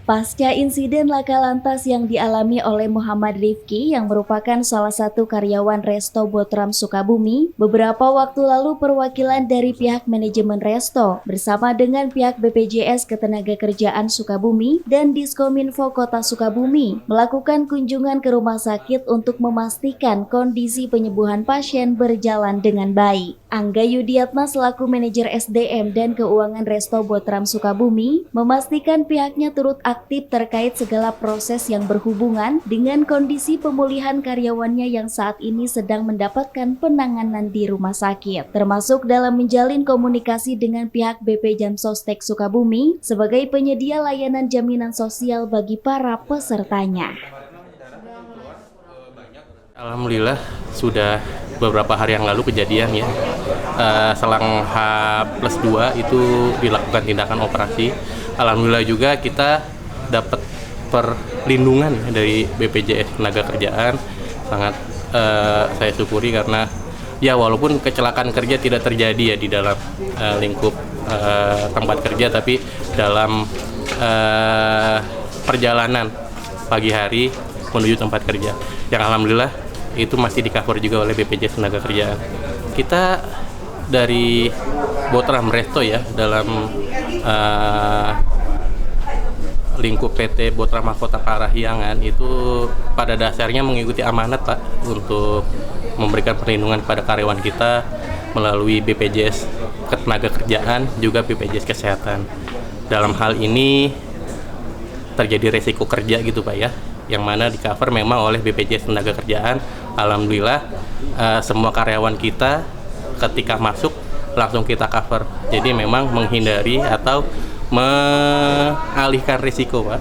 Pasca insiden laka lantas yang dialami oleh Muhammad Rifki yang merupakan salah satu karyawan Resto Botram Sukabumi, beberapa waktu lalu perwakilan dari pihak manajemen Resto bersama dengan pihak BPJS Ketenagakerjaan Sukabumi dan Diskominfo Kota Sukabumi melakukan kunjungan ke rumah sakit untuk memastikan kondisi penyembuhan pasien berjalan dengan baik. Angga Yudiatma selaku manajer SDM dan keuangan Resto Botram Sukabumi memastikan pihaknya turut aktif terkait segala proses yang berhubungan dengan kondisi pemulihan karyawannya yang saat ini sedang mendapatkan penanganan di rumah sakit, termasuk dalam menjalin komunikasi dengan pihak BP Jamsostek Sukabumi sebagai penyedia layanan jaminan sosial bagi para pesertanya. Alhamdulillah sudah beberapa hari yang lalu kejadian ya, selang H+2 itu dilakukan tindakan operasi. Alhamdulillah juga kita dapat perlindungan dari BPJS Ketenagakerjaan. Sangat saya syukuri karena ya walaupun kecelakaan kerja tidak terjadi ya di dalam lingkup tempat kerja, tapi dalam perjalanan pagi hari menuju tempat kerja yang alhamdulillah itu masih di-cover juga oleh BPJS Ketenagakerjaan. Kita dari Botram Resto ya, dalam lingkup PT Botram Mahkota Parahyangan itu pada dasarnya mengikuti amanat Pak untuk memberikan perlindungan pada karyawan kita melalui BPJS Ketenagakerjaan juga BPJS Kesehatan. Dalam hal ini terjadi resiko kerja gitu Pak ya, yang mana di cover memang oleh BPJS Ketenagakerjaan. Alhamdulillah semua karyawan kita ketika masuk langsung kita cover. Jadi memang menghindari atau mengalihkan risiko Pak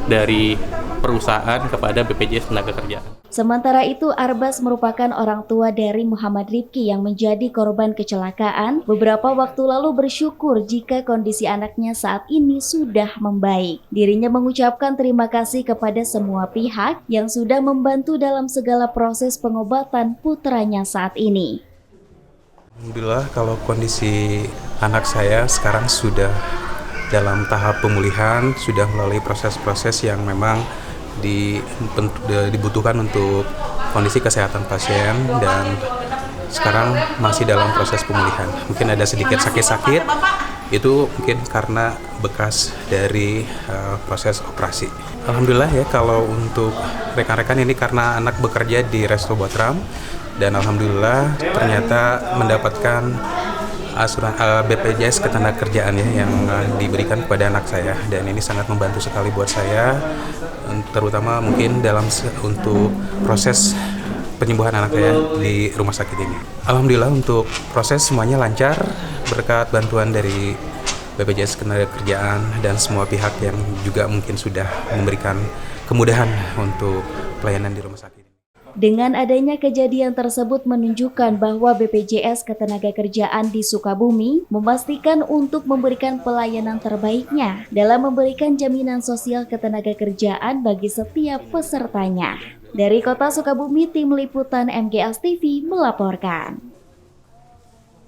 dari perusahaan kepada BPJS Ketenagakerjaan. Sementara itu, Arbas merupakan orang tua dari Muhammad Rifki yang menjadi korban kecelakaan. Beberapa waktu lalu bersyukur jika kondisi anaknya saat ini sudah membaik. Dirinya mengucapkan terima kasih kepada semua pihak yang sudah membantu dalam segala proses pengobatan putranya saat ini. Alhamdulillah kalau kondisi anak saya sekarang sudah dalam tahap pemulihan, sudah melalui proses-proses yang memang dibutuhkan untuk kondisi kesehatan pasien dan sekarang masih dalam proses pemulihan. Mungkin ada sedikit sakit-sakit, itu mungkin karena bekas dari proses operasi. Alhamdulillah ya kalau untuk rekan-rekan ini karena anak bekerja di Resto Botram dan alhamdulillah ternyata mendapatkan BPJS Ketenagakerjaan ya yang diberikan kepada anak saya, dan ini sangat membantu sekali buat saya, terutama mungkin dalam untuk proses penyembuhan anak saya di rumah sakit ini. Alhamdulillah untuk proses semuanya lancar berkat bantuan dari BPJS Ketenagakerjaan dan semua pihak yang juga mungkin sudah memberikan kemudahan untuk pelayanan di rumah sakit. Dengan adanya kejadian tersebut menunjukkan bahwa BPJS Ketenagakerjaan di Sukabumi memastikan untuk memberikan pelayanan terbaiknya dalam memberikan jaminan sosial ketenagakerjaan bagi setiap pesertanya. Dari Kota Sukabumi, Tim Liputan MGS TV melaporkan.